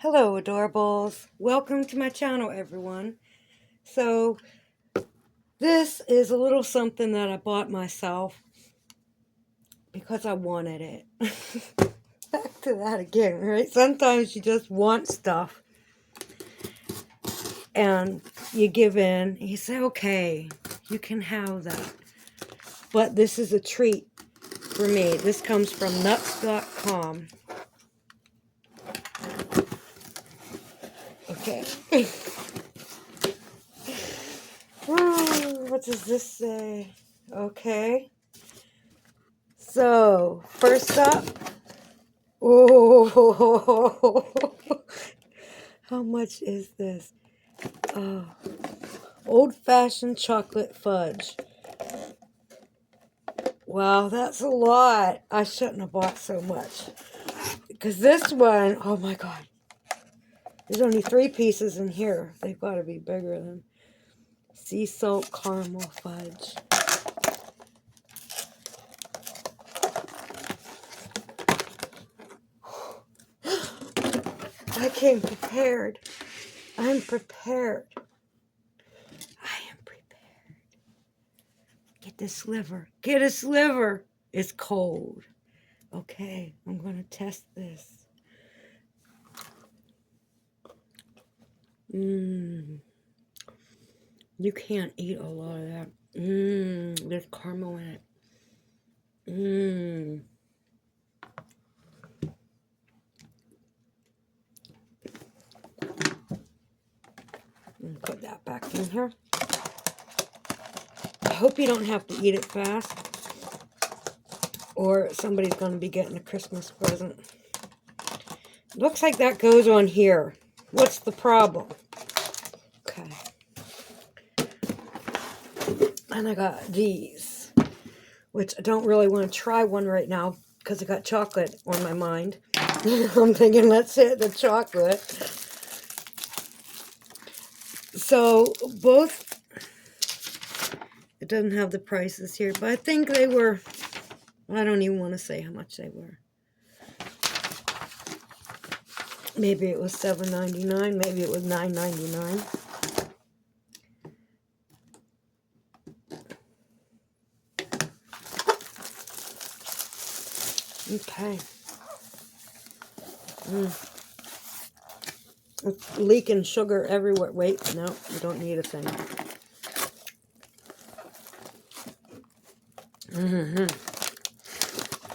Hello, adorables. Welcome to my channel, everyone. So, this is a little something that I bought myself because I wanted it. Back to that again, right? Sometimes you just want stuff and you give in. You say, okay, you can have that. But this is a treat for me. This comes from nuts.com. Okay. What does this say? Okay. So, first up. Oh, how much is this? Oh, old-fashioned chocolate fudge. Wow, that's a lot. I shouldn't have bought so much. Because this one, oh my God. There's only 3 pieces in here. They've got to be bigger than sea salt caramel fudge. I came prepared. I'm prepared. I am prepared. Get the sliver. Get a sliver. It's cold. Okay, I'm going to test this. You can't eat a lot of that. There's caramel in it. Put that back in here. I hope you don't have to eat it fast, or somebody's going to be getting a Christmas present. Looks like that goes on here. What's the problem? Okay. And I got these, which I don't really want to try one right now because I got chocolate on my mind. I'm thinking, let's hit the chocolate. So, both, it doesn't have the prices here, but I think they were, I don't even want to say how much they were. Maybe it was $7.99, maybe it was $9.99. Okay. It's leaking sugar everywhere. Wait, no, you don't need a thing.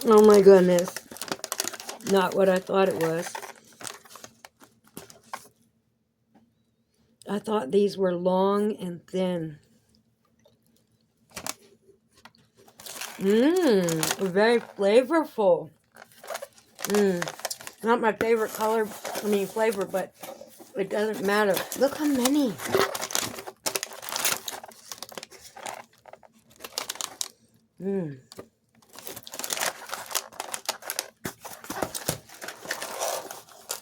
Oh my goodness. Not what I thought it was. I thought these were long and thin. Very flavorful. Not my favorite color, flavor, but it doesn't matter. Look how many.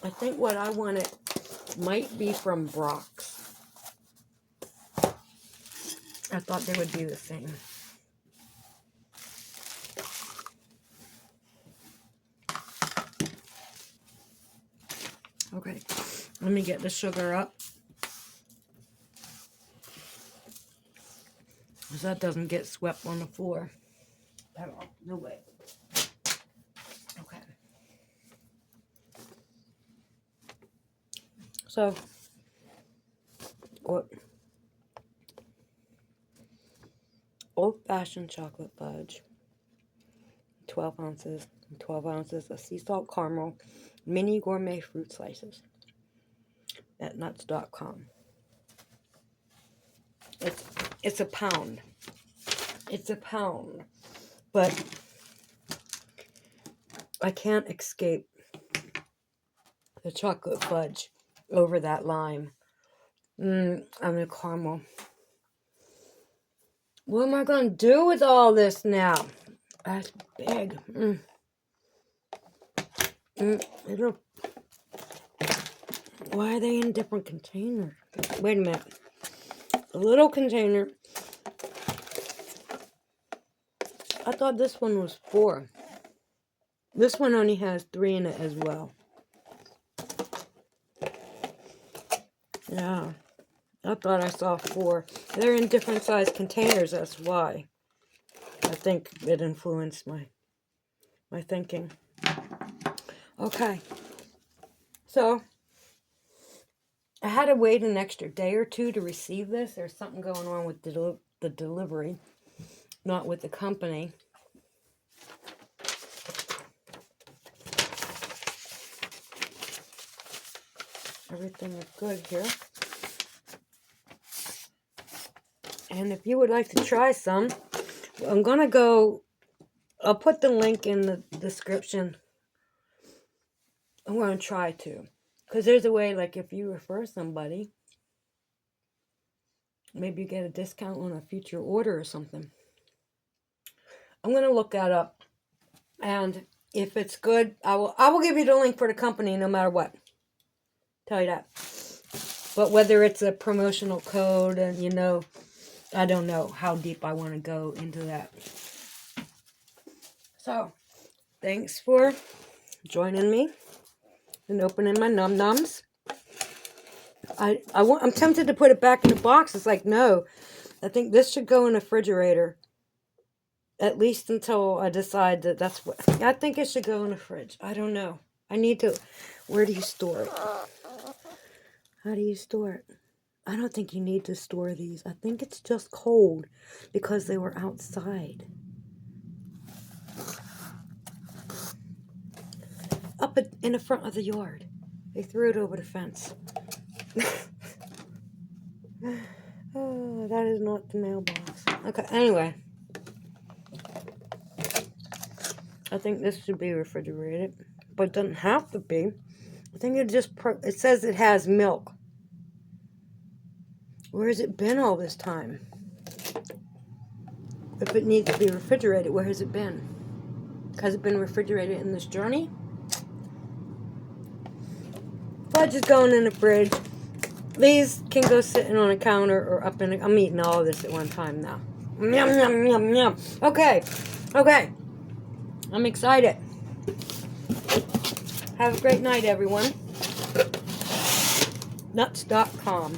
I think what I wanted might be from Brock's. I thought they would be the same. Okay, let me get the sugar up, so that doesn't get swept on the floor at all. No way. Okay. So, old-fashioned chocolate fudge, 12 ounces, 12 ounces of sea salt caramel, mini gourmet fruit slices at nuts.com. It's a pound. It's a pound. But I can't escape the chocolate fudge over that lime. And the caramel. What am I going to do with all this now? That's big. Why are they in different containers? Wait a minute. A little container. I thought this one was 4. This one only has 3 in it as well. Yeah. I thought I saw 4. They're in different size containers, that's why. I think it influenced my thinking. Okay. So, I had to wait an extra day or 2 to receive this. There's something going on with the delivery, not with the company. Everything is good here. And if you would like to try some, I'm going to go, I'll put the link in the description. I'm going to try to. Because there's a way, like if you refer somebody, maybe you get a discount on a future order or something. I'm going to look that up. And if it's good, I will give you the link for the company no matter what. Tell you that. But whether it's a promotional code and, you know, I don't know how deep I want to go into that. So, thanks for joining me and opening my Num Nums. I'm tempted to put it back in the box. It's like, no, I think this should go in the refrigerator. At least until I decide that that's what... I think it should go in the fridge. I don't know. I need to... Where do you store it? How do you store it? I don't think you need to store these. I think it's just cold because they were outside. Up in the front of the yard. They threw it over the fence. Oh, that is not the mailbox. Okay, anyway. I think this should be refrigerated, but it doesn't have to be. I think it just, it says it has milk. Where has it been all this time? If it needs to be refrigerated, where has it been? Has it been refrigerated in this journey? Fudge is going in the fridge. These can go sitting on a counter or up in the... I'm eating all of this at one time now. Yum, yum, yum, yum. Okay. Okay. I'm excited. Have a great night, everyone. Nuts.com.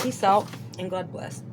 Peace out and God bless.